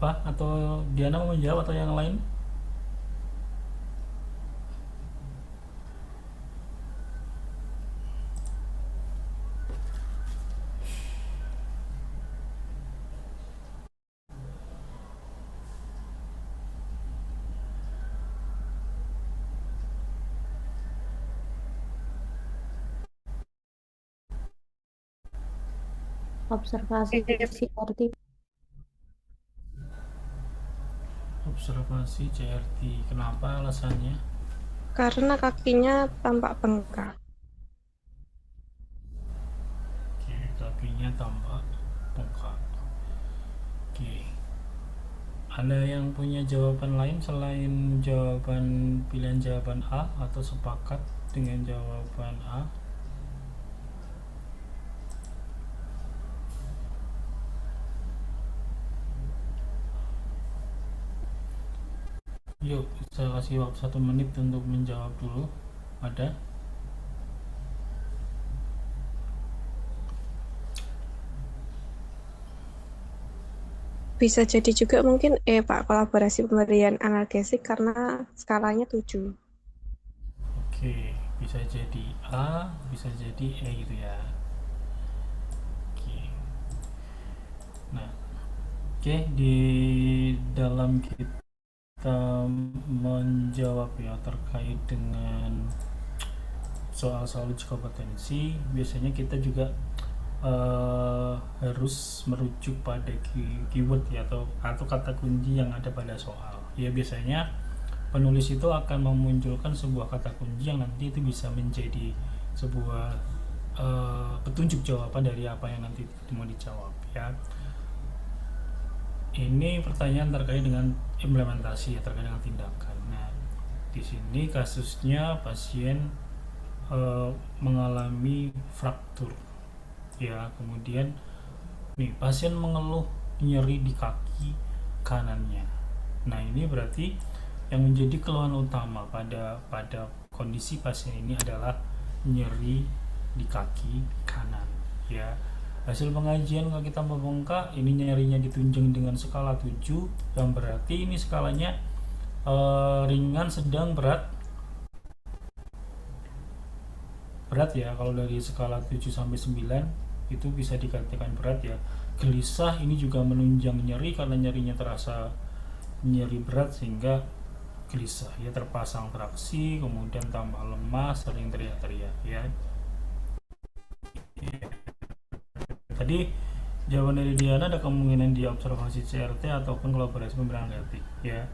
Kenapa? Atau Diana mau menjawab atau yang lain? Observasi CRT. Observasi CRT. Kenapa alasannya? Karena kakinya tampak bengkak. Oke, kakinya tampak bengkak. Oke. Ada yang punya jawaban lain selain jawaban pilihan jawaban A atau sepakat dengan jawaban A? Yuk, saya kasih waktu 1 menit untuk menjawab dulu. Ada? Bisa jadi juga mungkin Pak, kolaborasi pemberian analgesik karena skalanya 7. Oke, bisa jadi A, bisa jadi E gitu ya. Oke. Nah, oke, di dalam kita menjawab ya terkait dengan soal-soal uji kompetensi, biasanya kita juga harus merujuk pada keyword ya atau kata kunci yang ada pada soal. Ya biasanya penulis itu akan memunculkan sebuah kata kunci yang nanti itu bisa menjadi sebuah petunjuk jawaban dari apa yang nanti mau dijawab ya. Ini pertanyaan terkait dengan implementasi ya, terkait dengan tindakan. Nah, di sini kasusnya pasien mengalami fraktur ya, kemudian nih pasien mengeluh nyeri di kaki kanannya. Nah, ini berarti yang menjadi keluhan utama pada kondisi pasien ini adalah nyeri di kaki kanan ya. Hasil pengajian kalau kita membongkar ini nyerinya ditunjang dengan skala 7, yang berarti ini skalanya ringan, sedang, berat. Berat ya, kalau dari skala 7 sampai 9 itu bisa dikatakan berat ya. Gelisah ini juga menunjang nyeri karena nyerinya terasa nyeri berat sehingga gelisah ya, terpasang traksi, kemudian tambah lemas, sering teriak-teriak ya. Tadi jawaban dari Diana ada kemungkinan di observasi CRT ataupun kolaborasi pemberian analitik ya.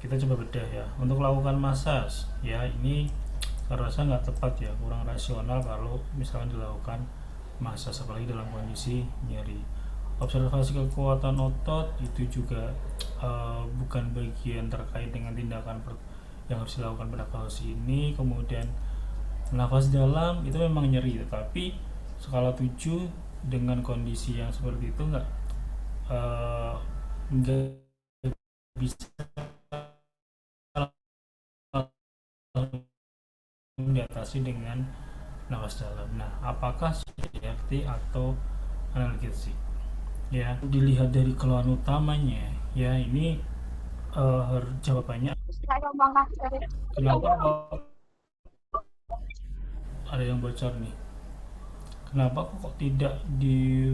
Kita coba bedah ya. Untuk melakukan masas ya, ini saya rasa nggak tepat ya, kurang rasional kalau misalkan dilakukan masas apalagi dalam kondisi nyeri. Observasi kekuatan otot itu juga bukan bagian terkait dengan tindakan yang harus dilakukan pada kasus ini. Kemudian nafas dalam itu memang nyeri, tetapi skala 7 dengan kondisi yang seperti itu nggak bisa diatasi dengan nafas dalam. Nah, apakah CRT atau analgesik? Ya, dilihat dari keluhan utamanya, ya ini jawabannya kenapa kok ada yang bocor nih? Kenapa kok tidak di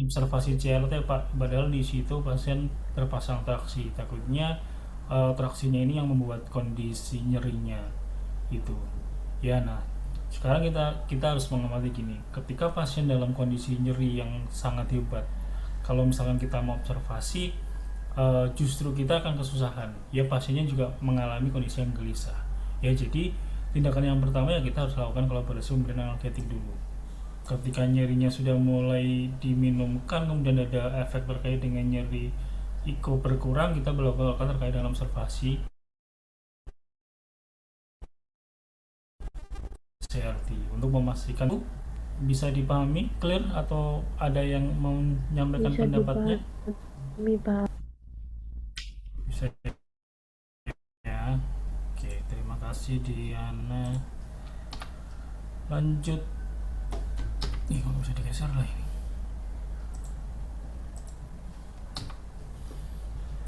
observasi CRT Pak? Padahal di situ pasien terpasang traksi. Takutnya traksinya ini yang membuat kondisi nyerinya itu. Ya, nah sekarang kita harus mengamati gini. Ketika pasien dalam kondisi nyeri yang sangat hebat, kalau misalkan kita mau observasi, justru kita akan kesusahan. Ya pasiennya juga mengalami kondisi yang gelisah. Ya jadi tindakan yang pertama ya kita harus lakukan kolaborasi pemberian analgetik dulu. Ketika nyerinya sudah mulai diminumkan, kemudian ada efek terkait dengan nyeri iko berkurang, kita melakukan terkait dengan observasi CRT untuk memastikan. Bisa dipahami, clear, atau ada yang menyampaikan Bisa pendapatnya? dipahami, Pak. Bisa ya. Oke, terima kasih Diana. Lanjut. Nih, kalau bisa digeser lah ini.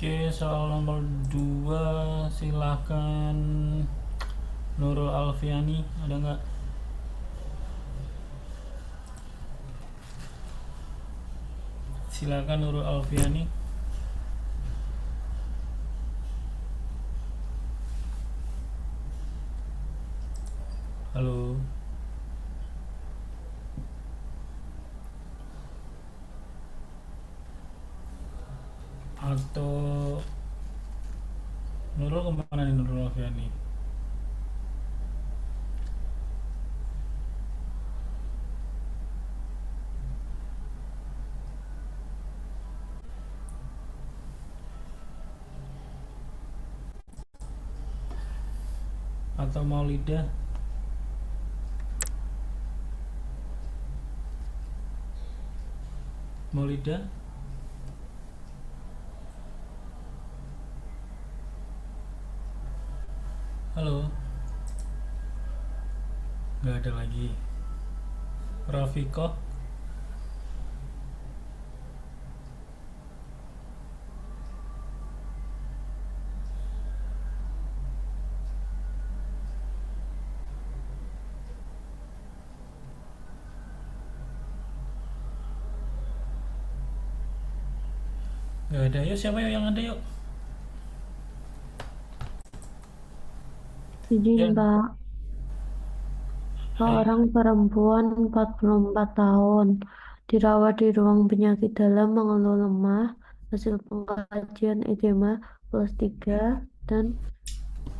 Oke, soal nomor 2 silahkan Nurul Alfiani, ada nggak? Silakan Nurul Alfiani. Halo. Atau Nurul kemana nih Nurul Alfiani? Atau Maulida? Maulida? Halo. Nggak ada lagi. Rafiko? Nggak ada. Yuk, siapa yuk yang ada yuk? Izin, Ya. Pak. Seorang perempuan 44 tahun dirawat di ruang penyakit dalam mengeluh lemah hasil pengkajian edema plus 3 dan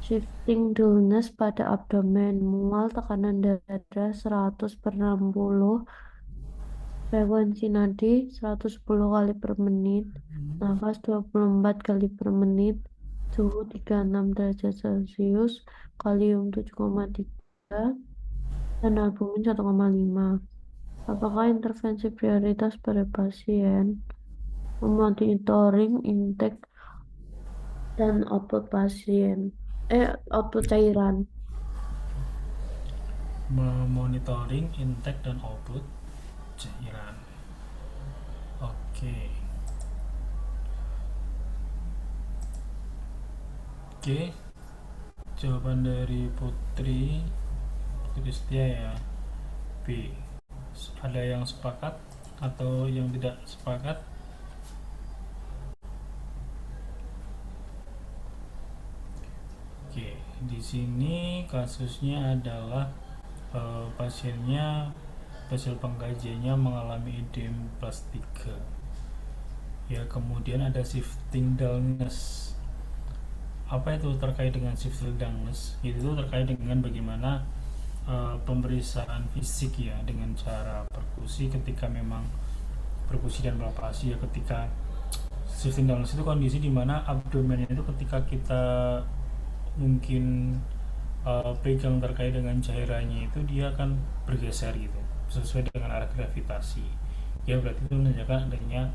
shifting dullness pada abdomen, mual, tekanan darah 100 per 60, frekuensi nadi 110 kali per menit, nafas 24 kali per menit, suhu 36 derajat Celcius, kalium 7,3, dan albumin 1,5. Apakah intervensi prioritas pada pasien memonitoring intake dan output output cairan? Memonitoring intake dan output cairan. Oke. Oke. Jawaban dari Putri Kristia ya, B. Ada yang sepakat atau yang tidak sepakat? Oke, di sini kasusnya adalah pasiennya hasil pengkajiannya mengalami edem plus 3. Ya, kemudian ada shifting dullness. Apa itu terkait dengan shifting dullness? Itu terkait dengan bagaimana pemeriksaan fisik ya dengan cara perkusi ketika memang perkusi dan palpasi ya, ketika shifting dullness itu kondisi dimana abdomen itu ketika kita mungkin pegang terkait dengan cairannya itu dia akan bergeser gitu sesuai dengan arah gravitasi ya, berarti itu menunjukkan adanya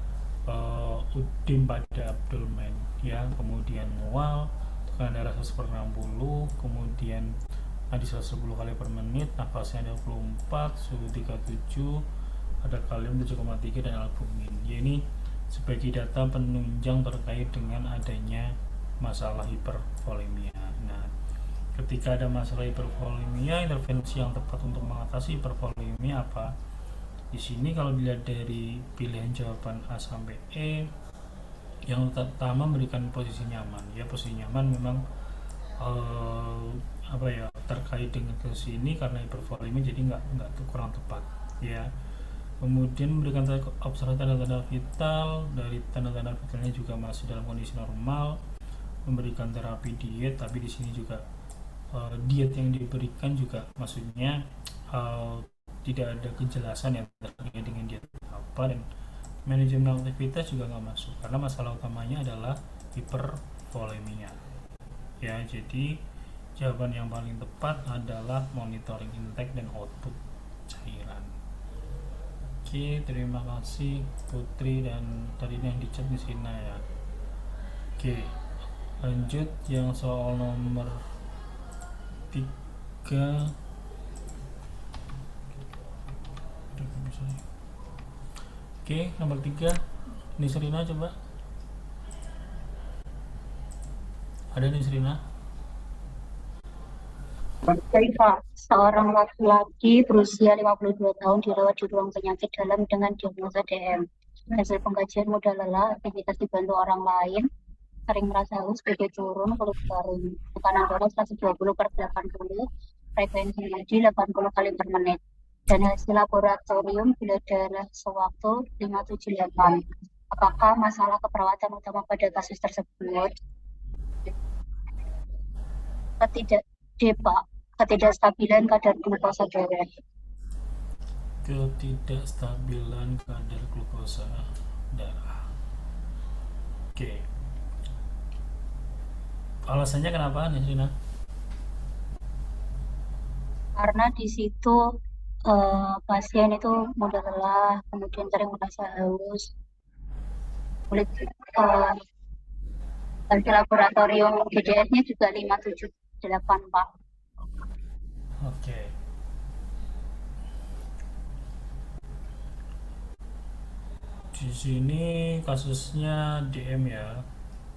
udem pada abdomen ya, kemudian mual, tekanan darah 100 per 60, kemudian nadi 110 kali per menit, nafasnya 24, suhu 37, ada kalium 7,3 dan albumin ya. Ini sebagai data penunjang terkait dengan adanya masalah hipervolemia. Nah, ketika ada masalah hipervolemia, intervensi yang tepat untuk mengatasi hipervolemia apa? Di sini kalau dilihat dari pilihan jawaban A sampai E, yang pertama memberikan posisi nyaman. Ya, posisi nyaman memang terkait dengan kasus ini karena hipervolemia jadi nggak kurang tepat ya. Kemudian memberikan observasi tanda-tanda vital, dari tanda-tanda vitalnya juga masih dalam kondisi normal, memberikan terapi diet, tapi di sini juga diet yang diberikan juga maksudnya tidak ada kejelasan yang terkait dengan diet apa, dan manajemen aktivitas juga nggak masuk karena masalah utamanya adalah hipervolemia ya. Jadi jawaban yang paling tepat adalah monitoring intake dan output cairan. Oke, terima kasih Putri dan tadi yang di chat di sini ya. Oke, lanjut yang soal nomor 3. Oke, nomor 3 ini Serina coba. Ada nih Serina? Baik, Pak. Seorang laki-laki berusia 52 tahun dirawat di ruang penyakit dalam dengan diagnosa DM. Hasil pengkajian mudah lelah, aktivitas dibantu orang lain, sering merasa haus, BB turun, kulit garing, tekanan darah 120 per 80, frekuensi nadi 80 kali per menit. Dan hasil laboratorium gula darah sewaktu 578. Apakah masalah keperawatan utama pada kasus tersebut? Ketidakstabilan kadar glukosa darah. Ketidakstabilan kadar glukosa darah. Oke. Alasannya kenapa nih Serina? Karena di situ pasien itu mudah lelah, kemudian sering merasa haus, kulit hasil laboratorium GDS-nya juga 578, Pak. Oke. Di sini kasusnya DM ya.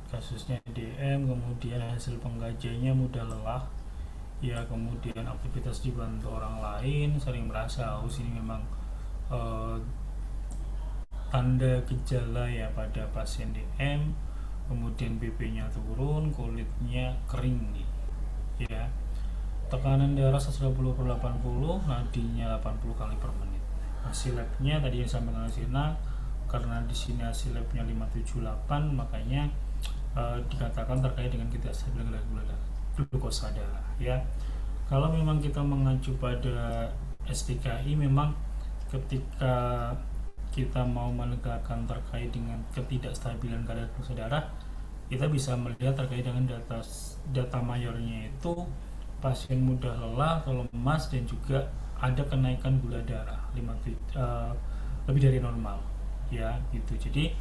Kasusnya DM, kemudian hasil pengkajiannya mudah lelah. Ya, kemudian aktivitas dibantu orang lain, sering merasa haus. Ini memang eh, tanda gejala ya pada pasien DM. Kemudian BP-nya turun, kulitnya kering nih. Ya. Tekanan darah 120 per 80, nadinya 80 kali per menit. Hasil labnya tadi yang disampaikan Sina, karena di sini hasil labnya 578, makanya dikatakan terkait dengan ketidakstabilan glukosa darah ya. Kalau memang kita mengacu pada STKI, memang ketika kita mau menegakkan terkait dengan ketidakstabilan kadar glukosa darah, kita bisa melihat terkait dengan data mayornya itu pasien mudah lelah atau lemas dan juga ada kenaikan gula darah lebih dari normal ya gitu. Jadi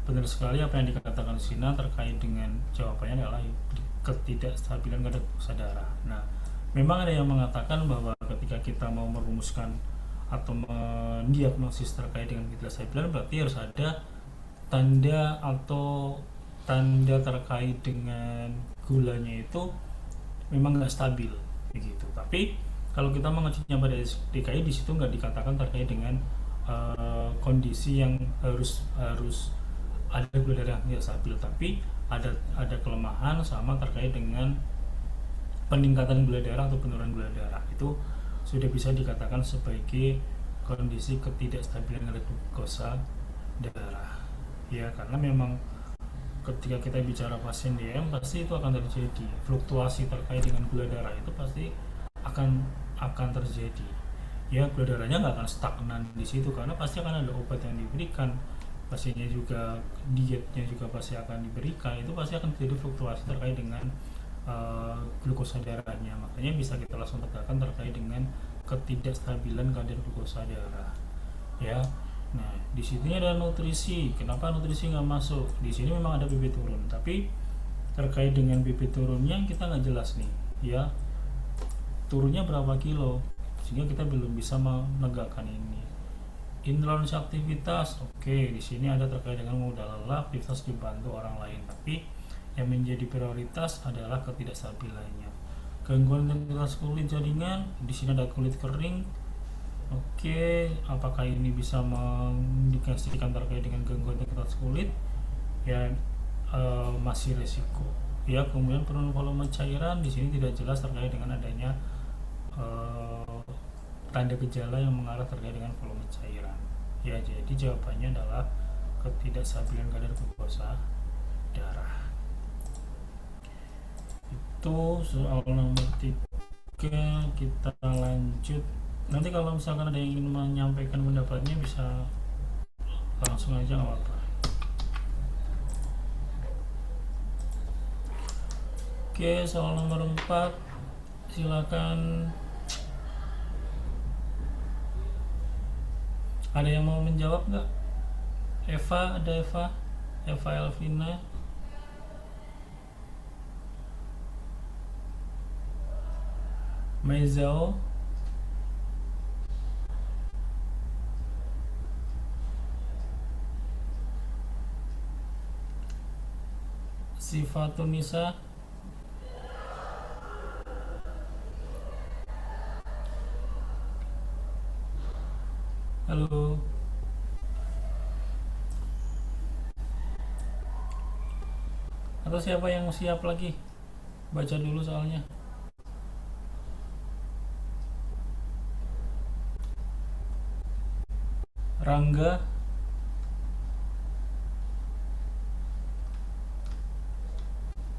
benar sekali apa yang dikatakan Sina terkait dengan jawabannya adalah ketidakstabilan kadar glukosa darah. Nah, memang ada yang mengatakan bahwa ketika kita mau merumuskan atau mendiagnosis terkait dengan ketidakstabilan, berarti harus ada tanda atau tanda terkait dengan gulanya itu memang nggak stabil begitu. Tapi kalau kita mengacunya pada DKI, di situ nggak dikatakan terkait dengan kondisi yang harus ada gula darah yang stabil, tapi ada kelemahan sama terkait dengan peningkatan gula darah atau penurunan gula darah. Itu sudah bisa dikatakan sebagai kondisi ketidakstabilan kadar glukosa darah ya, karena memang ketika kita bicara pasien DM pasti itu akan terjadi fluktuasi terkait dengan gula darah, itu pasti akan terjadi ya. Gula darahnya nggak akan stagnan di situ karena pasti akan ada obat yang diberikan, pasiennya juga dietnya juga pasti akan diberikan, itu pasti akan terjadi fluktuasi terkait dengan glukosa darahnya. Makanya bisa kita langsung tegakkan terkait dengan ketidakstabilan kadar glukosa darah ya. Nah, di sini ada nutrisi. Kenapa nutrisi nggak masuk? Di sini memang ada BP turun, tapi terkait dengan BP turunnya kita nggak jelas nih, ya. Turunnya berapa kilo? Sehingga kita belum bisa menegakkan ini. Intoleransi aktivitas, oke. Di sini ada terkait dengan mudah lelah, aktivitas dibantu orang lain, tapi yang menjadi prioritas adalah ketidakstabilannya. Gangguan intensitas kulit jaringan, di sini ada kulit kering. Oke, apakah ini bisa mengindikasikan terkait dengan gangguan intensitas kulit? Ya, masih resiko. Ya, kemudian penurunan volume cairan, di sini tidak jelas terkait dengan adanya tanda gejala yang mengarah terkait dengan volume cairan. Ya, jadi jawabannya adalah ketidakstabilan kadar glukosa darah. Itu soal nomor 3. Kita lanjut. Nanti kalau misalkan ada yang ingin menyampaikan pendapatnya bisa langsung aja, nggak apa-apa. Oke, soal nomor 4 silakan. Ada yang mau menjawab nggak? Eva, ada Eva Elvina. Maizao, Sifatunisa, Atau siapa yang siap lagi? Baca dulu soalnya. Rangga,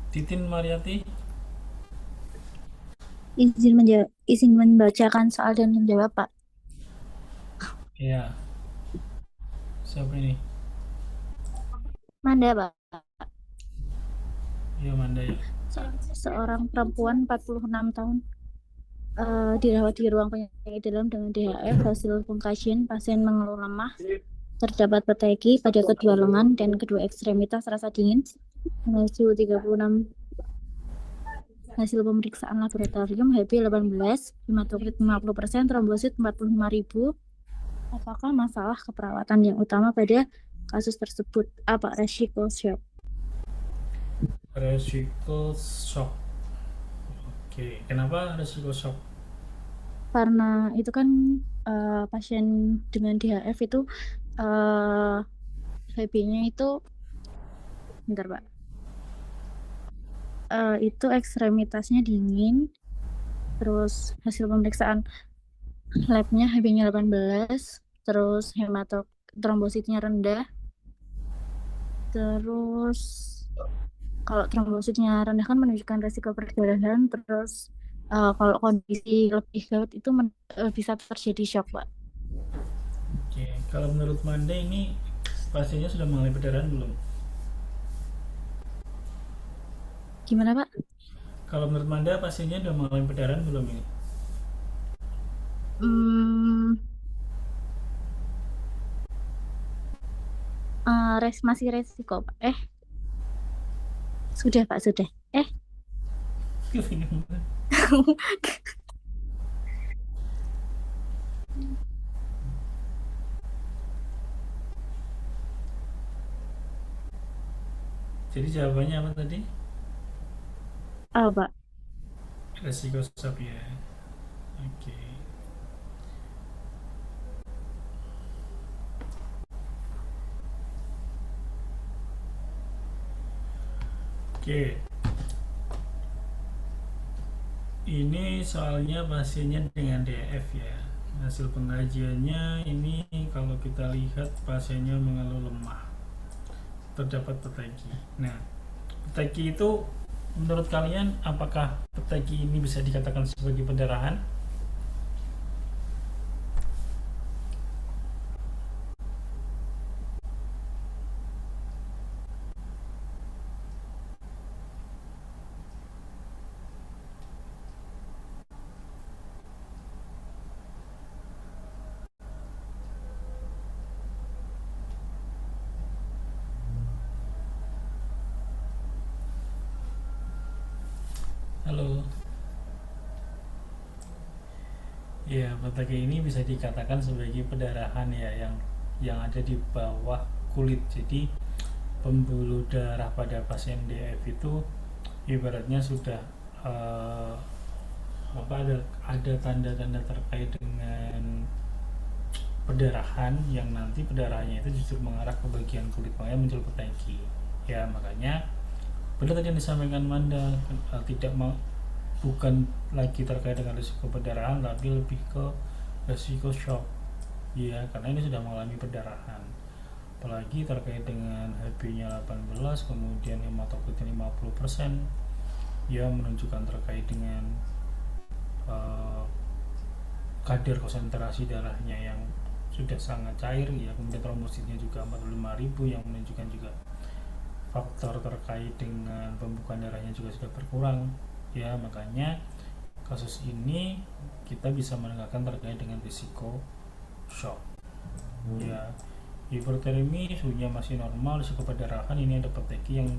Titin Mariati, Izin membacakan soal dan menjawab, Pak. ya. Siapa ini? Manda, Pak. Ya, Manda ya. Seorang perempuan 46 tahun dirawat di ruang penyakit dalam dengan DHF. Hasil pengkajian, pasien mengeluh lemah, terdapat peteki pada kedua lengan dan kedua ekstremitas, rasa dingin. Suhu 36. Hasil pemeriksaan laboratorium HB 18, hematokrit 50%, trombosit 45.000. Apakah masalah keperawatan yang utama pada kasus tersebut? Apa resiko shock? Resiko shock. Oke, kenapa resiko shock? Karena itu kan pasien dengan DHF itu HB-nya itu, bentar Pak, itu ekstremitasnya dingin, terus hasil pemeriksaan labnya HB-nya 18, terus trombositnya rendah, terus kalau trombositnya rendah kan menunjukkan resiko perdarahan, terus kalau kondisi lebih gawat itu bisa terjadi shock, Pak. Oke, kalau menurut Manda ini pasiennya sudah mengalami perdarahan belum? Gimana, Pak? Kalau menurut Manda pasiennya sudah mengalami perdarahan belum ini? Masih resiko, Pak. Sudah, Pak, sudah. Jadi jawabannya apa tadi? Pak. Resiko shock ya. Oke. Oke. Ini soalnya pasiennya dengan DF ya. Hasil pengajiannya ini kalau kita lihat pasiennya mengeluh lemah, terdapat peteki. Nah, peteki itu menurut kalian apakah peteki ini bisa dikatakan sebagai perdarahan? Halo. Ya, peteki ini bisa dikatakan sebagai perdarahan ya yang ada di bawah kulit. Jadi pembuluh darah pada pasien DF itu ibaratnya sudah ada tanda-tanda terkait dengan perdarahan yang nanti perdarahannya itu justru mengarah ke bagian kulit, makanya muncul peteki ya. Makanya benar tadi yang disampaikan Manda, bukan lagi terkait dengan risiko perdarahan tapi lebih ke risiko shock ya, karena ini sudah mengalami perdarahan, apalagi terkait dengan HB-nya 18 kemudian hematokritnya 50% ya, menunjukkan terkait dengan kadar konsentrasi darahnya yang sudah sangat cair ya, kemudian trombositnya juga 45.000 yang menunjukkan juga faktor terkait dengan pembukaan darahnya juga sudah berkurang ya. Makanya kasus ini kita bisa menegakkan terkait dengan risiko shock ya. Hipertermi suhunya masih normal, risiko perdarahan ini ada peteki yang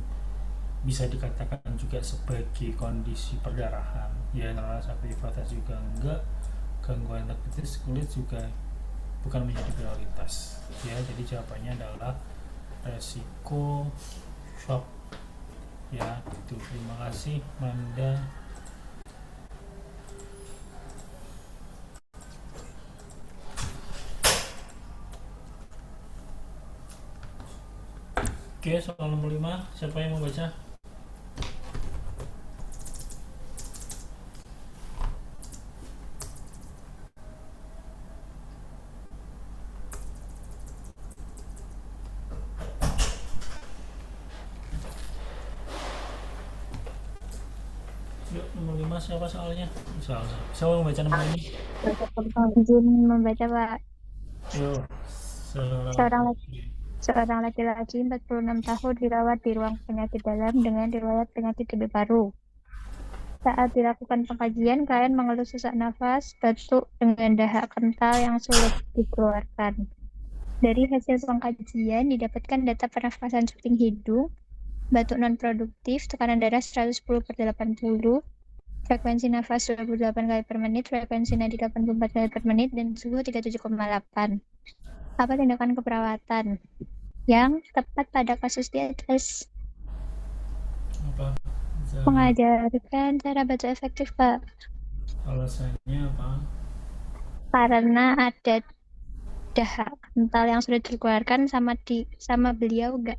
bisa dikatakan juga sebagai kondisi perdarahan ya. Neuralgias aktivitas juga enggak, gangguan aktivitas kulit juga bukan menjadi prioritas ya. Jadi jawabannya adalah resiko shock ya. Itu, terima kasih Manda. Oke, soal nomor 5 siapa yang mau baca? siapa soalnya? Siapa yang membaca nama ini? Izin membaca, Pak. Yo, Seorang Seorang laki-laki 46 tahun dirawat di ruang penyakit dalam dengan riwayat penyakit TB paru. Saat dilakukan pengkajian, klien mengeluh sesak nafas, batuk dengan dahak kental yang sulit dikeluarkan. Dari hasil pengkajian didapatkan data pernafasan samping hidung, batuk non-produktif, tekanan darah 110/80, frekuensi nafas 28 kali per menit, frekuensi nadi 84 kali per menit, dan suhu 37,8. Apa tindakan keperawatan yang tepat pada kasus di atas? apa? Mengajarkan cara baca efektif, Pak. Alasannya apa? Karena ada dahak kental yang sudah dikeluarkan sama beliau enggak.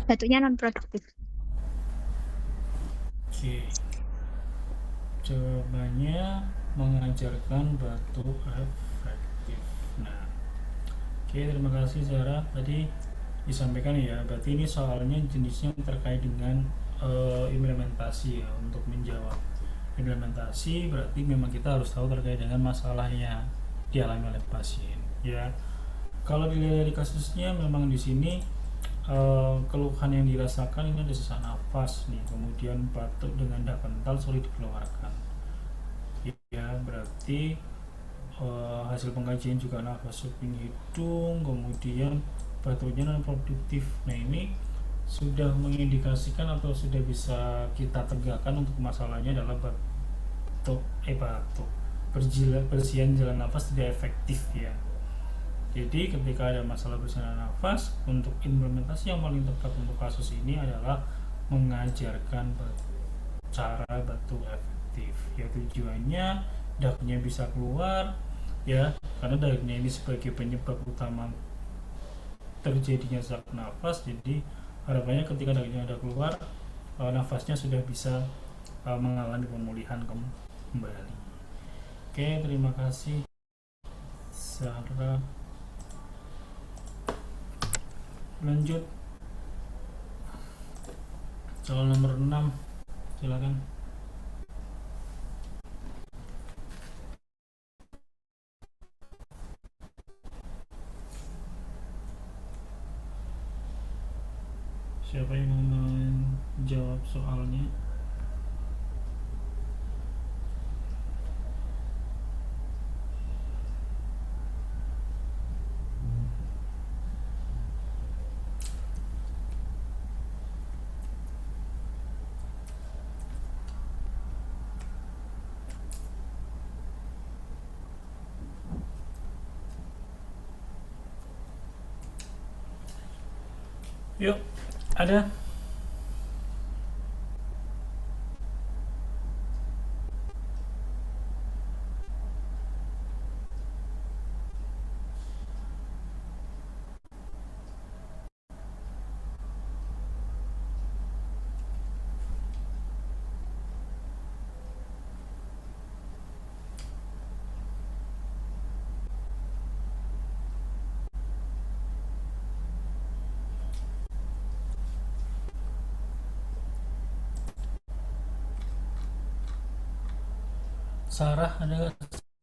Batuknya non produktif. Oke. Jawabannya mengajarkan batuk efektif. Nah, oke, terima kasih Zara. Tadi disampaikan ya, berarti ini soalnya jenisnya terkait dengan implementasi ya. Untuk menjawab implementasi berarti memang kita harus tahu terkait dengan masalahnya dialami oleh pasien ya. Kalau dilihat dari kasusnya memang di sini keluhan yang dirasakan ini ada sesak nafas nih, kemudian batuk dengan dahak kental sulit dikeluarkan ya, berarti hasil pengkajian juga nafas samping hidung, kemudian batuknya non produktif. Nah, ini sudah mengindikasikan atau sudah bisa kita tegakkan untuk masalahnya adalah batuk bersihan jalan nafas tidak efektif ya. Jadi ketika ada masalah bersihan nafas, untuk implementasi yang paling tepat untuk kasus ini adalah mengajarkan cara batuk efektif ya. Tujuannya dahaknya bisa keluar ya, karena dahaknya ini sebagai penyebab utama terjadinya sesak nafas. Jadi harapannya ketika dahaknya ada keluar, nafasnya sudah bisa mengalami pemulihan kembali. Oke, terima kasih Sarah. Lanjut soal nomor 6, silakan. Siapa yang mau menjawab soalnya? Yuk, ada? Sarah, ada nggak?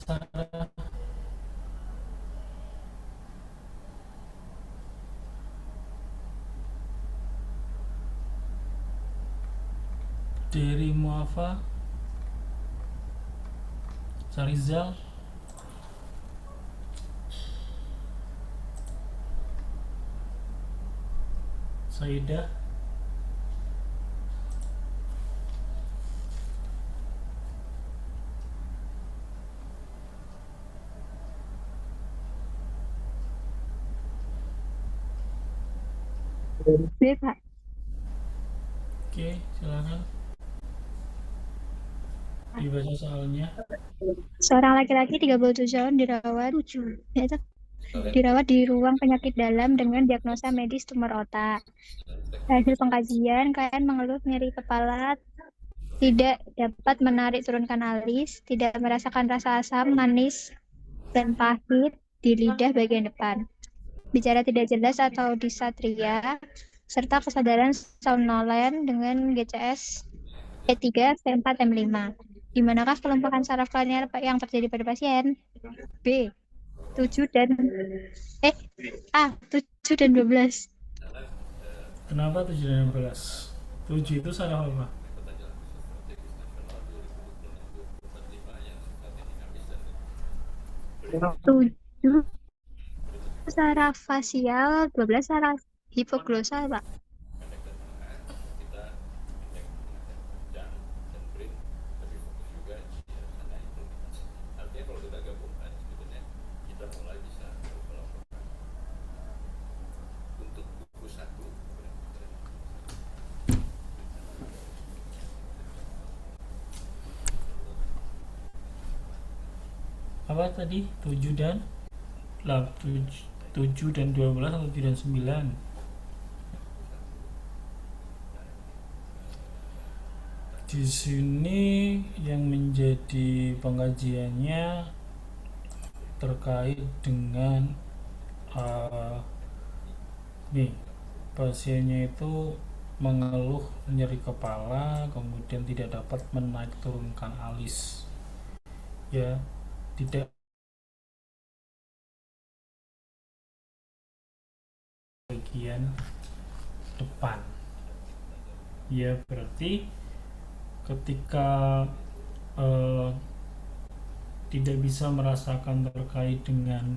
Sarah, dari Muafa, Sarizal, Saidah, B, Pak. oke, silakan dibaca soalnya. Seorang laki-laki 37 tahun dirawat di ruang penyakit dalam dengan diagnosa medis tumor otak. Hasil pengkajian, klien mengeluh nyeri kepala, tidak dapat menarik turunkan alis, tidak merasakan rasa asam, manis, dan pahit di lidah bagian depan. Bicara tidak jelas atau disatria, serta kesadaran somnolen dengan GCS E3, T4, M5. Dimanakah kelompokan saraf linear yang terjadi pada pasien? B. 7 dan A. 7 dan 12. Kenapa 7 dan 16? 7 itu saraf apa? Tujuh saraf fasial, 12 saraf hipoglosal, Pak. Apa tadi? 7 dan 7 dan 12 atau 7 dan 9? Di sini yang menjadi pengkajiannya terkait dengan nih, pasiennya itu mengeluh nyeri kepala, kemudian tidak dapat menaik turunkan alis, ya, tidak bagian depan, ya, berarti ketika tidak bisa merasakan terkait dengan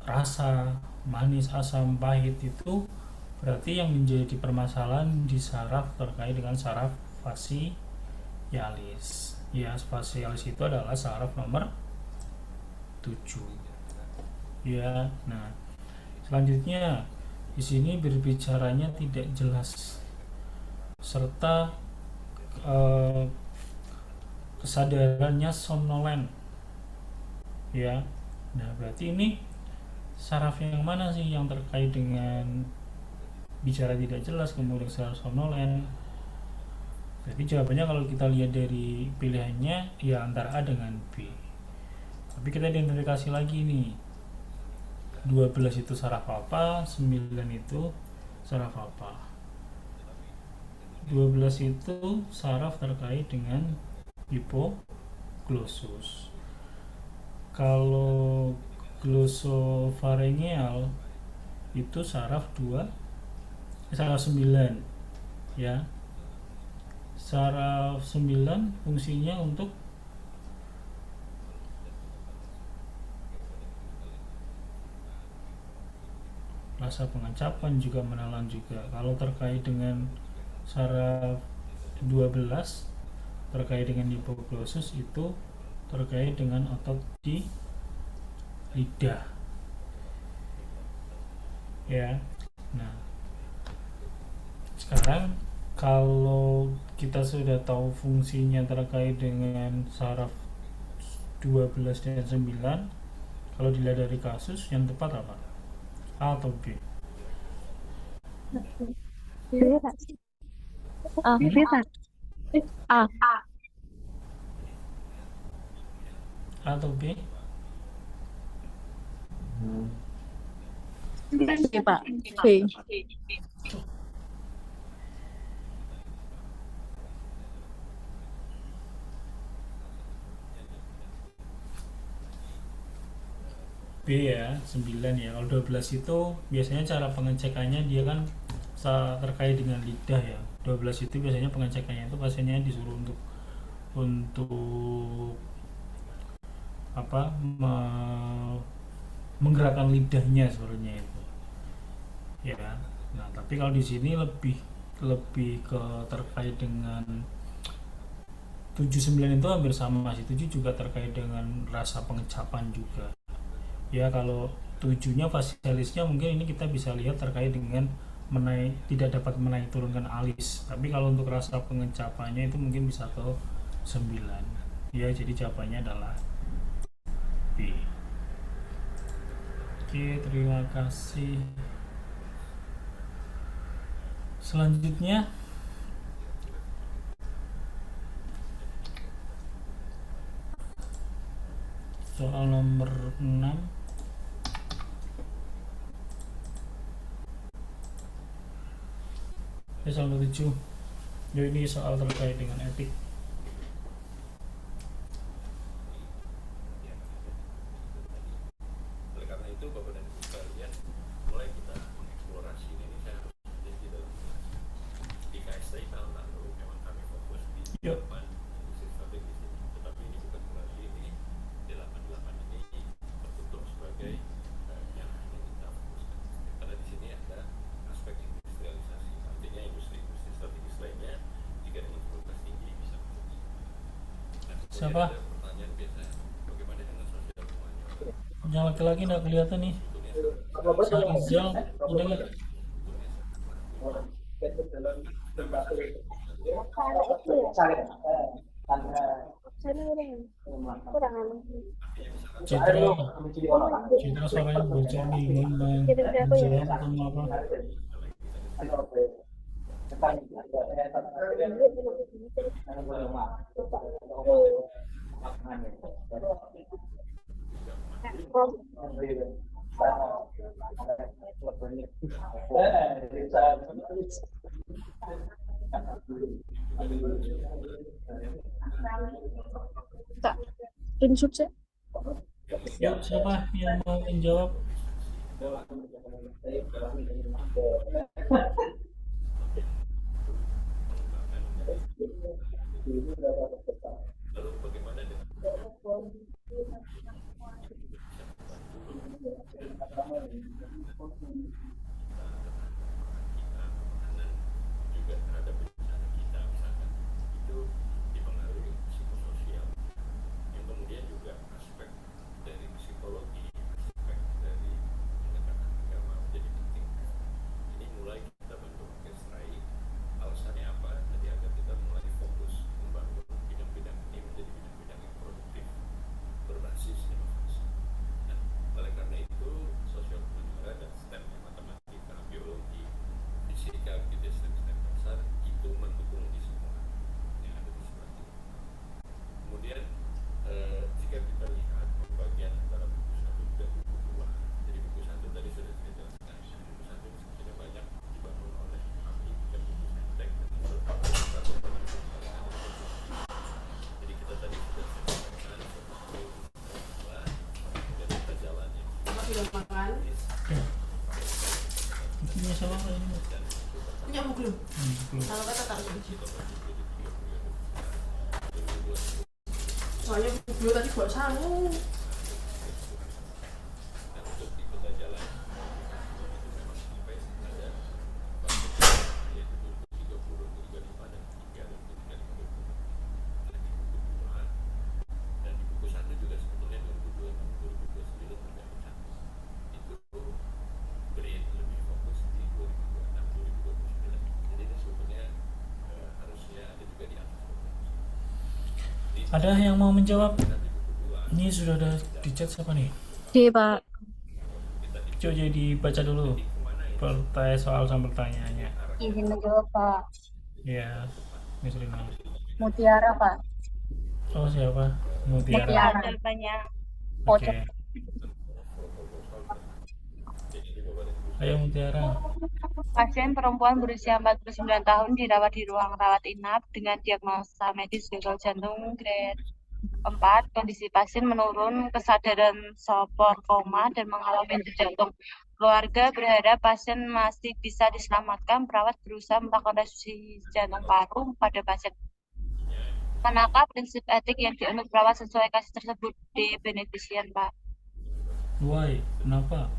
rasa manis, asam, pahit, itu berarti yang menjadi permasalahan di saraf terkait dengan saraf fasialis. Ya, fasialis itu adalah saraf nomor 7. Ya, nah selanjutnya di sini berbicaranya tidak jelas serta kesadarannya somnolen, ya. Nah, berarti ini saraf yang mana sih yang terkait dengan bicara tidak jelas kemudian saraf somnolen? Jadi jawabannya kalau kita lihat dari pilihannya ya antara A dengan B. Tapi kita identifikasi lagi nih, 12 itu saraf apa, 9 itu saraf apa. 12 itu saraf terkait dengan hipoglosus. Kalau glosofaringeal itu saraf 9, ya. Saraf 9 fungsinya untuk rasa pengecapan, juga menelan juga. Kalau terkait dengan saraf 12 terkait dengan hipoglosus itu terkait dengan otot di lidah, ya. Nah, sekarang kalau kita sudah tahu fungsinya terkait dengan saraf 12 dan 9, kalau dilihat dari kasus yang tepat apa? A atau B? B, Pak. B, Pak. A. A atau B? B, Pak. B. B ya, 9 ya. Kalau 12 itu biasanya cara pengecekannya dia kan terkait dengan lidah ya. 12 itu biasanya pengecekannya itu pasiennya disuruh untuk apa, menggerakkan lidahnya sebenarnya itu, ya. Nah, tapi kalau di sini lebih ke terkait dengan 7, 9 itu hampir sama sih. 7 juga terkait dengan rasa pengecapan juga, ya. Kalau 7-nya fasialisnya mungkin ini kita bisa lihat terkait dengan tidak dapat menaik turunkan alis. Tapi kalau untuk rasa pengecapannya itu mungkin bisa ke 9, ya. Jadi jawabannya adalah B. Oke, terima kasih. Selanjutnya soal nomor 6. Soal nomor 7. Jadi ini soal terkait dengan etik. Siapa? Yang laki-laki nggak kelihatan nih. Rizal udah nggak? Citra, Citra suaranya bocor nih, gimana? Jawab atau mau apa? Tak, screenshot sih. Yuk, siapa yang mau menjawab? Ini siapa ini? Punya belum? Belum. Kalau kata taruh kunci. Soalnya gue tadi buat sangu. Ada yang mau menjawab? Ini sudah ada di chat siapa nih? Di Pak. Coba jadi baca dulu pertanyaan soal sama pertanyaannya. Izin menjawab Pak. Ya, Miss Rina. Mutiara Pak. Oh siapa? Mutiara. Mutiara. Oke. Ayo Mutiara. Pasien perempuan berusia 49 tahun dirawat di ruang rawat inap dengan diagnosa medis gagal jantung grade 4. Kondisi pasien menurun, kesadaran sopor koma dan mengalami henti jantung. Keluarga berharap pasien masih bisa diselamatkan. Perawat berusaha melakukan resusitasi jantung paru pada pasien. Manakah prinsip etik yang dianut perawat sesuai kasus tersebut di beneficient, Pak? Why? Kenapa?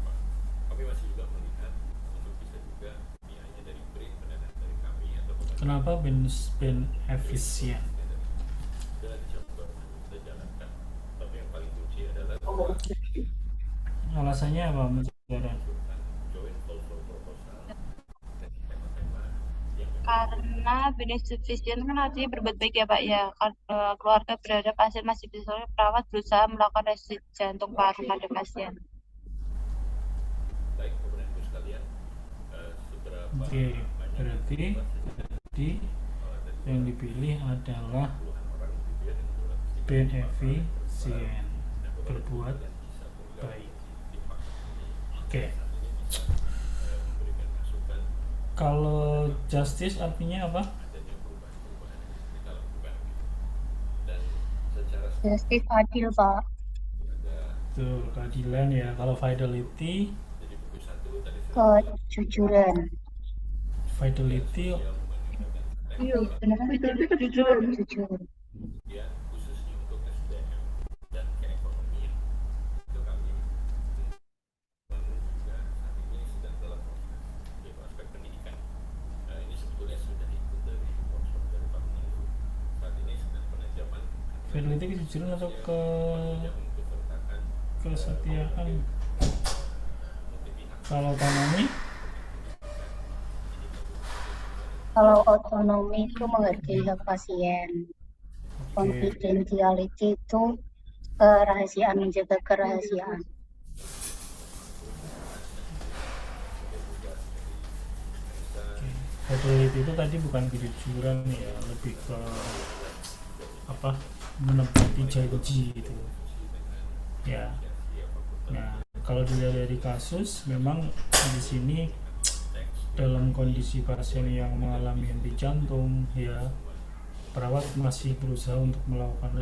Kenapa beneficient? Alasannya apa Mutiara? Karena beneficient kan artinya berbuat baik ya Pak ya. Keluarga berharap pasien masih bisa, perawat berusaha melakukan resusitasi jantung paru pada pasien. Oke, berarti tadi yang dipilih adalah beneficient, berbuat baik. Oke. Kalau justice artinya apa? Justice adil Pak. Tuh, keadilan ya. Kalau fidelity, Kejujuran. fidelity Iya, benar jujur. Jujur. fidelity kejujuran atau kesetiaan? Kalau otonomi, Kalau otonomi itu menghargai hak pasien. oke. Confidentiality itu kerahasiaan, menjaga kerahasiaan. Fidelity itu tadi bukan kejujuran ya, lebih ke apa, menepati janji gitu ya. Nah, kalau dilihat dari kasus, memang di sini dalam kondisi pasien yang mengalami henti jantung ya, perawat masih berusaha untuk melakukan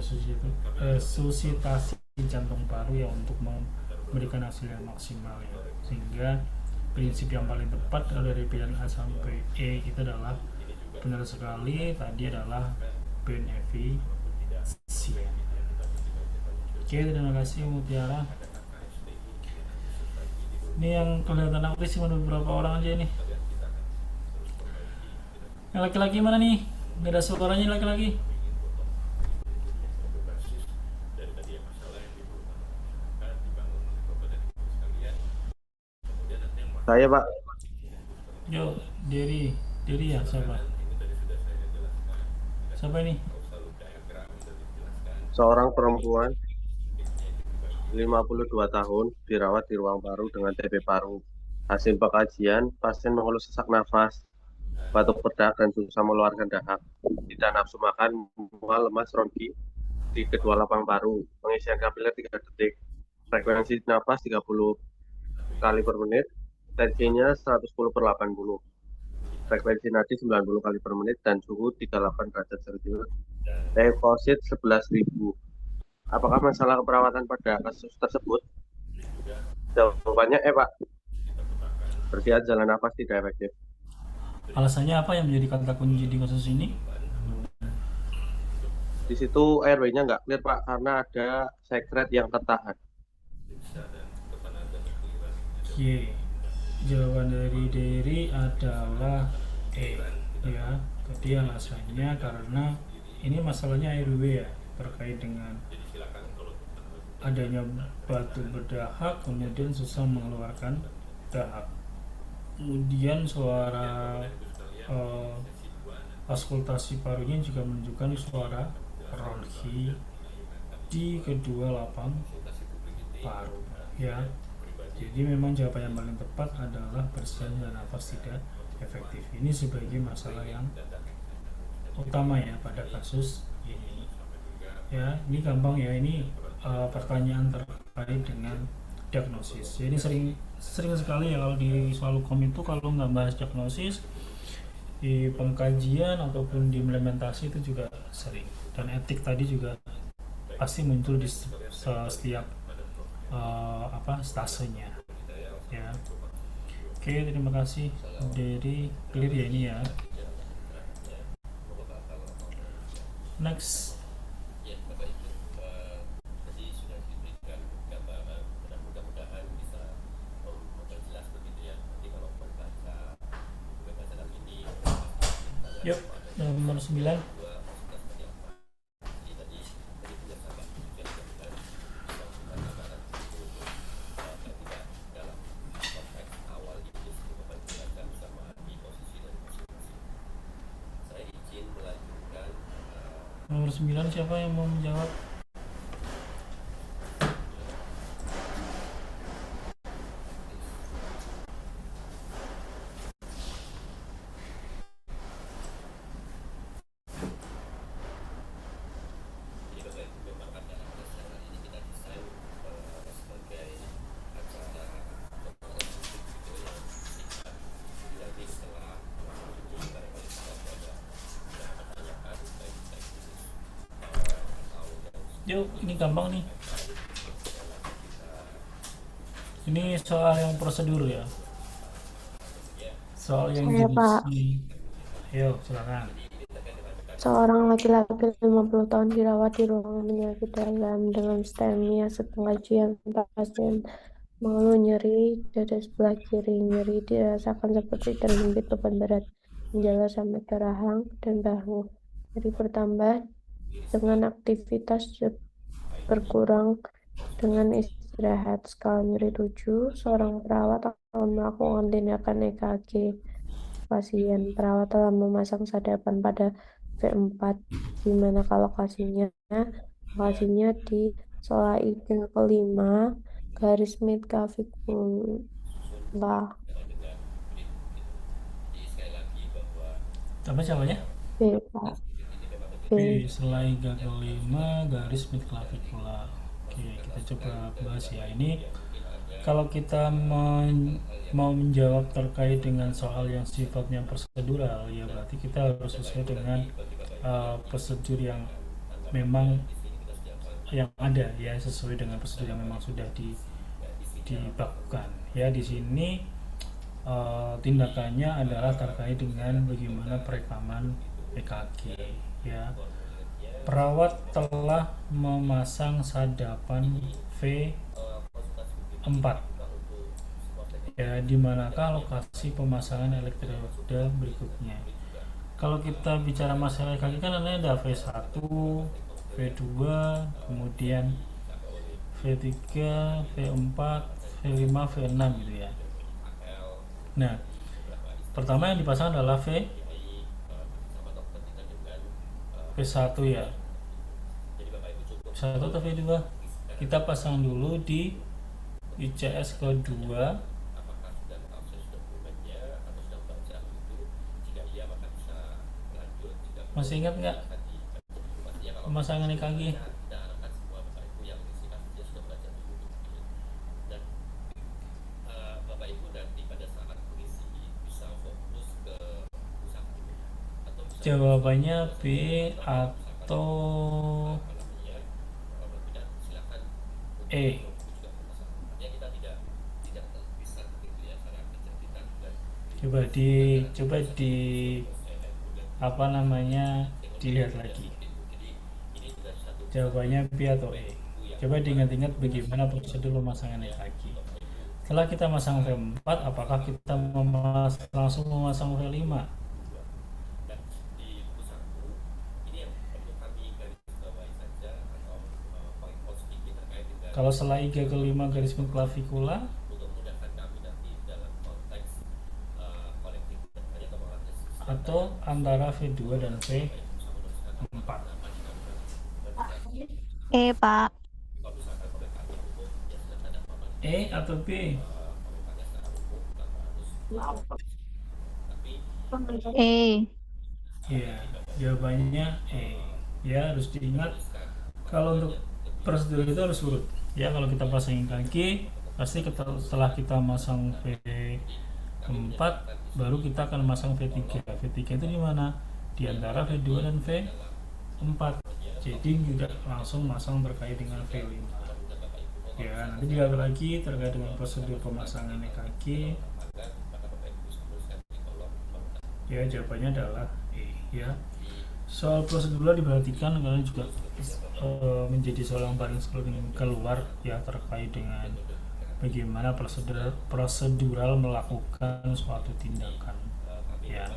resusitasi jantung paru ya, untuk memberikan hasil yang maksimal ya. Sehingga prinsip yang paling tepat dari pilihan A sampai E itu adalah benar sekali tadi adalah beneficient. Oke, terima kasih Mutiara. Ini yang kelihatan aktif cuma beberapa orang aja nih. Yang laki-laki mana nih? Nggak ada suaranya laki-laki. Saya Pak, Yo, Deri ya, siapa ini? seorang perempuan 52 tahun dirawat di ruang paru dengan TB paru. Hasil pengkajian, pasien mengeluh sesak nafas, batuk berdak dan susah mengeluarkan dahak, tidak nafsu makan, mual, lemas, ronki di kedua lapang paru, pengisian kapiler 3 detik, frekuensi nafas 30 kali per menit, tensinya 110/80, frekuensi nadi 90 kali per menit, dan suhu 38 derajat Celcius, leukosit 11.000. Apakah masalah keperawatan pada kasus tersebut? Jawabannya Pak. Bersihan jalan nafas tidak efektif. Alasannya apa yang menjadi kata kunci di kasus ini? Di situ airway-nya nggak clear Pak, karena ada sekret yang tertahan. Oke, jawaban dari Deri adalah E ya. Tadi alasannya karena ini masalahnya airway ya, terkait dengan adanya batu berdahak, kemudian susah mengeluarkan dahak, kemudian suara auskultasi parunya juga menunjukkan suara ronki di kedua lapang paru ya. Jadi memang jawaban yang paling tepat adalah bersihan dan nafas tidak efektif. Ini sebagai masalah yang utama ya pada kasus ini ya. Ini gampang ya, ini pertanyaan terkait dengan diagnosis. Jadi sering sekali ya kalau di soal hukum itu, kalau nggak bahas diagnosis di pengkajian ataupun di implementasi itu juga sering, dan etik tadi juga pasti muncul di setiap stasenya ya. Oke, terima kasih dari clear ya ini ya. Next. Yuk, nomor 9. Nomor 9 siapa yang mau menjawab? Yuk, ini gampang nih. Ini soal yang prosedur ya. Soal yang Saya, Pak. Ayo, silakan. Seorang laki-laki 50 tahun dirawat di ruangan penyakit dalam dengan STEMI. Pengkajian, pasien mengeluh nyeri dada sebelah kiri. Nyeri dirasakan seperti terhimpit beban berat menjalar sampai ke rahang dan bahu. Nyeri bertambah dengan aktivitas berkurang dengan istirahat. Skala nyeri 7, seorang perawat akan melakukan tindakan EKG pasien. Perawat telah memasang sadapan pada V4, di mana lokasinya di sela iga kelima garis midclavicular Apa siapanya? B, Pak. B. Sela iga kelima garis midclavicular. Oke, kita coba bahas ya. Ini kalau kita mau menjawab terkait dengan soal yang sifatnya prosedural, ya berarti kita harus sesuai dengan prosedur yang memang yang ada, ya sesuai dengan prosedur yang memang sudah dilakukan. Ya di sini tindakannya adalah terkait dengan bagaimana perekaman EKG. Ya, perawat telah memasang sadapan V4. Ya, di manakah lokasi pemasangan elektroda berikutnya? Kalau kita bicara masalah EKG kan ada V1, V2, kemudian V3, V4, V5, V6 gitu ya. Nah, pertama yang dipasang adalah V1 ya. V1 atau V2? Kita pasang dulu di ICS kedua. Masih ingat nggak pemasangan EKG? Jawabannya B atau E. Coba di apa namanya dilihat lagi. Jawabannya B atau E. Coba diingat-ingat bagaimana prosedur pemasangan EKG. Setelah kita masang V4, apakah kita langsung memasang V5? Kalau sela iga kelima garis midclavicular, atau antara V2 dan V4? E, Pak. E atau B? E. Ya, jawabannya E. Ya, harus diingat kalau untuk prosedur itu harus urut. Ya, kalau kita pasang kaki, pasti setelah kita masang V4, baru kita akan masang V3. V3 itu di mana? Di antara V2 dan V4. Jadi tidak langsung masang terkait dengan V5. Ya, nanti dilihat lagi terkait dengan prosedur pemasangan EKG. Ya, jawabannya adalah E. Ya, soal prosedural diperhatikan karena juga menjadi soal yang paling sering keluar ya terkait dengan bagaimana prosedural melakukan suatu tindakan. Ya.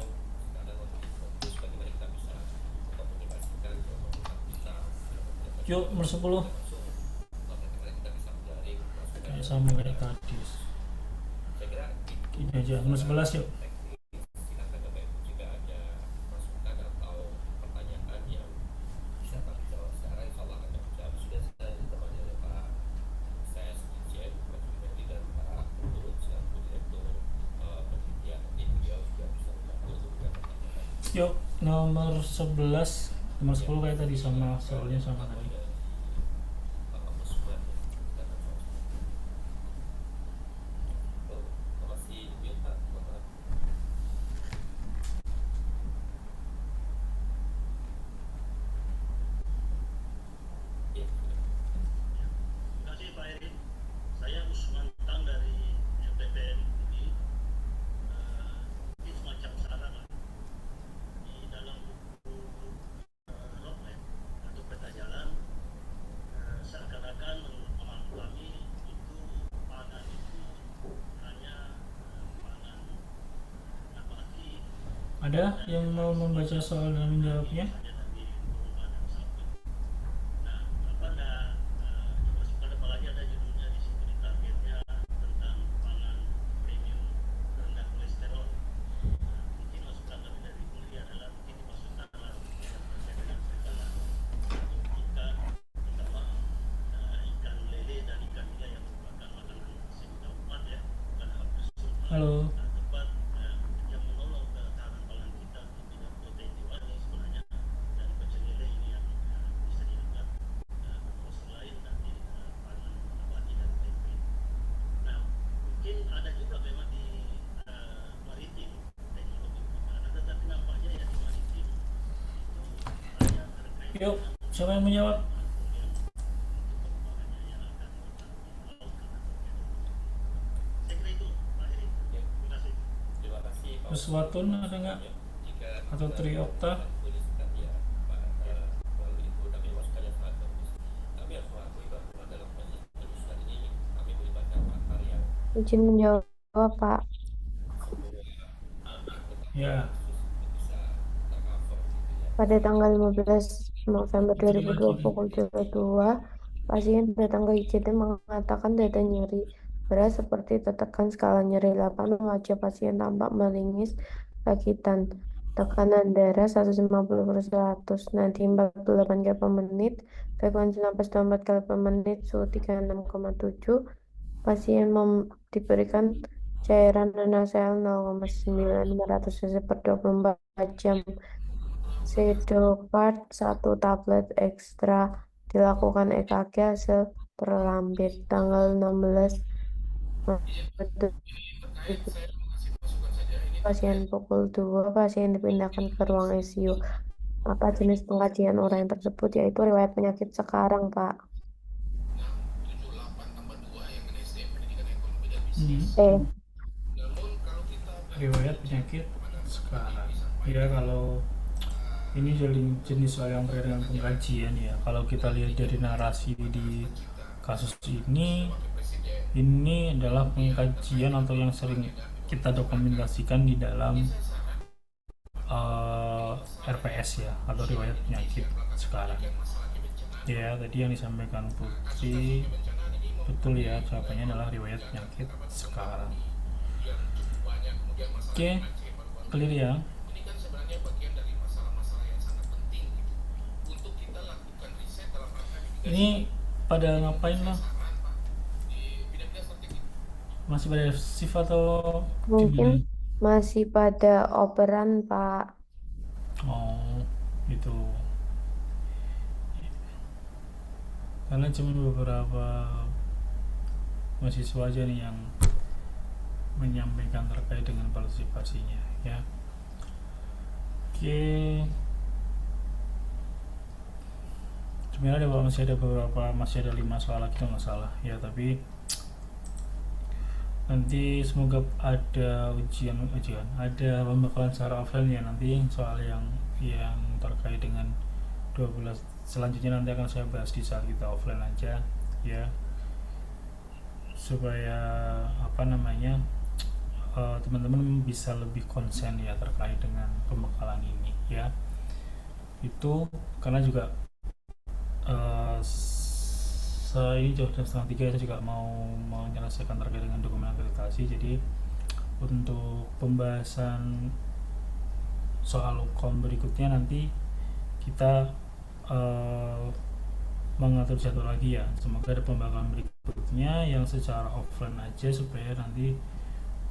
Yuk, nomor 10. Kayak sama kayak tadi. Ini aja, nomor 11 yuk. Yuk, nomor 11, nomor 10 kayak tadi sama soalnya sama tadi. Ada yang mau membaca soal dan menjawabnya? Yuk, siapa yang menjawab? Uswatun ada nggak? Atau Triokta? Izin menjawab, Pak. Ya, Pada tanggal 15 November 2020 pukul 22, pasien datang ke IGD mengatakan dada nyeri berat seperti tertekan skala nyeri 8, wajah pasien tampak meringis, sakitan, tekanan darah 150/100, nadi 48 kali per menit, frekuensi napas 24 kali per menit, suhu 36,7. Pasien diberikan cairan NaCl 0,9500 cc per 24 jam. Sedopart 1 tablet ekstra. Dilakukan EKG hasil terlampir tanggal 16 Maret pasien pukul 2, pasien dipindahkan ke ruang ICU. Apa jenis pengkajian orang tersebut? Yaitu riwayat penyakit sekarang, Pak. Riwayat penyakit sekarang. Ya, kalau ini jenis soal yang terkait dengan pengkajian ya. Kalau kita lihat dari narasi di kasus ini adalah pengkajian atau yang sering kita dokumentasikan di dalam RPS ya, atau riwayat penyakit sekarang. Ya, tadi yang disampaikan Putri betul ya, jawabannya adalah riwayat penyakit sekarang. Oke, clear ya. Ini pada ngapain lah? Masih pada shift atau Mungkin masih pada operan, Pak. Oh, itu. Karena cuma beberapa mahasiswa aja nih yang menyampaikan terkait dengan partisipasinya ya. Oke. Sebenarnya masih ada 5 soal lagi kalau nggak salah ya, tapi nanti semoga ada ada pembekalan secara offline ya, nanti soal yang terkait dengan 12 selanjutnya nanti akan saya bahas di saat kita offline aja ya, supaya teman-teman bisa lebih konsen ya terkait dengan pembekalan ini ya. Itu karena juga ini jam 2:30 saya juga mau menyelesaikan terkait dengan dokumen akreditasi. Jadi untuk pembahasan soal hukum berikutnya nanti kita mengatur jadwal lagi ya. Semoga ada pembahasan berikutnya yang secara offline aja supaya nanti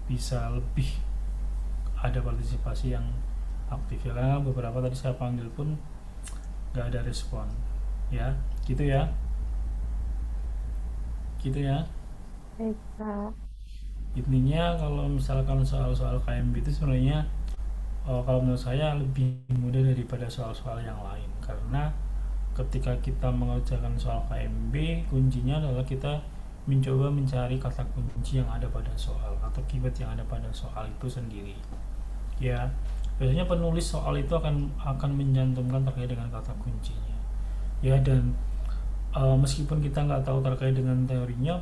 bisa lebih ada partisipasi yang aktif ya, karena beberapa tadi saya panggil pun nggak ada respon ya. Gitu ya. Baik, Pak. Intinya kalau misalkan soal-soal KMB itu sebenarnya kalau menurut saya lebih mudah daripada soal-soal yang lain, karena ketika kita mengerjakan soal KMB, kuncinya adalah kita mencoba mencari kata kunci yang ada pada soal atau keyword yang ada pada soal itu sendiri ya. Biasanya penulis soal itu akan mencantumkan terkait dengan kata kuncinya ya, dan meskipun kita nggak tahu terkait dengan teorinya,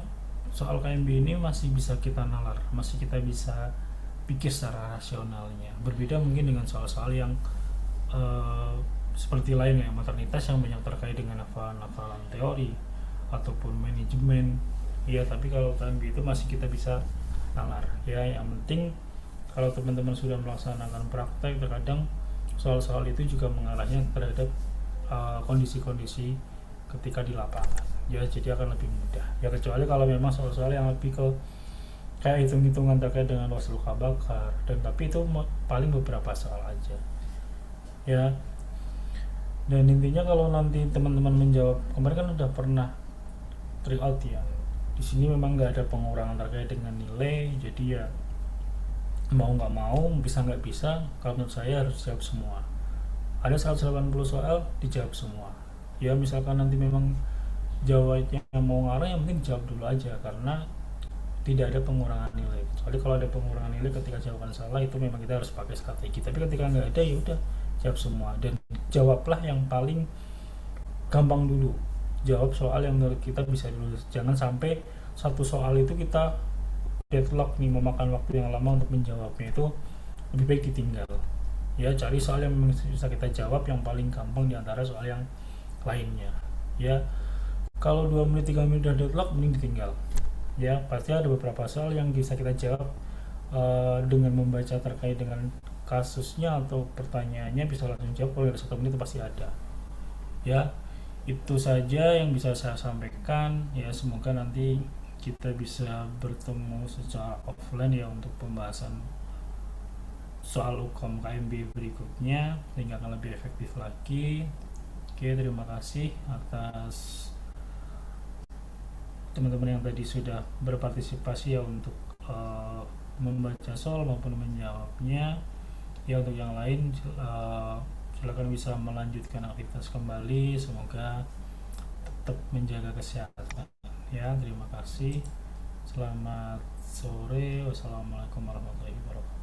soal KMB ini masih bisa kita nalar, masih kita bisa pikir secara rasionalnya. Berbeda mungkin dengan soal-soal yang seperti lain ya, maternitas yang banyak terkait dengan hafalan teori ataupun manajemen ya. Tapi kalau KMB itu masih kita bisa nalar ya. Yang penting kalau teman-teman sudah melaksanakan praktek, terkadang soal-soal itu juga mengarahnya terhadap kondisi-kondisi ketika di lapangan ya, jadi akan lebih mudah ya, kecuali kalau memang soal-soal yang lebih ke kayak hitung-hitungan terkait dengan luas luka bakar, dan tapi itu paling beberapa soal aja ya. Dan intinya kalau nanti teman-teman menjawab, kemarin kan udah pernah try out ya, di sini memang nggak ada pengurangan terkait dengan nilai, jadi ya mau nggak mau, bisa nggak bisa, kalau menurut saya harus jawab semua ada 180 soal dijawab semua. Ya misalkan nanti memang jawabannya mau ngarang, yang penting jawab dulu aja, karena tidak ada pengurangan nilai. Kecuali kalau ada pengurangan nilai ketika jawaban salah, itu memang kita harus pakai strategi. Tapi ketika nggak ada, ya udah jawab semua, dan jawablah yang paling gampang dulu. Jawab soal yang menurut kita bisa dulu. Jangan sampai satu soal itu kita deadlock nih, memakan waktu yang lama untuk menjawabnya, itu lebih baik ditinggal. Ya cari soal yang memang bisa kita jawab, yang paling gampang diantara soal yang lainnya. Ya kalau 2 menit 3 menit udah deadlock, mending ditinggal. Ya pasti ada beberapa soal yang bisa kita jawab dengan membaca terkait dengan kasusnya atau pertanyaannya, bisa langsung jawab. Kalau ada 1 menit itu pasti ada. Ya itu saja yang bisa saya sampaikan. Ya semoga nanti kita bisa bertemu secara offline ya untuk pembahasan soal UKM KMB berikutnya, sehingga akan lebih efektif lagi. Oke, terima kasih atas teman-teman yang tadi sudah berpartisipasi ya untuk membaca soal maupun menjawabnya. Ya untuk yang lain silakan bisa melanjutkan aktivitas kembali. Semoga tetap menjaga kesehatan. Ya, terima kasih. Selamat sore. Wassalamualaikum warahmatullahi wabarakatuh.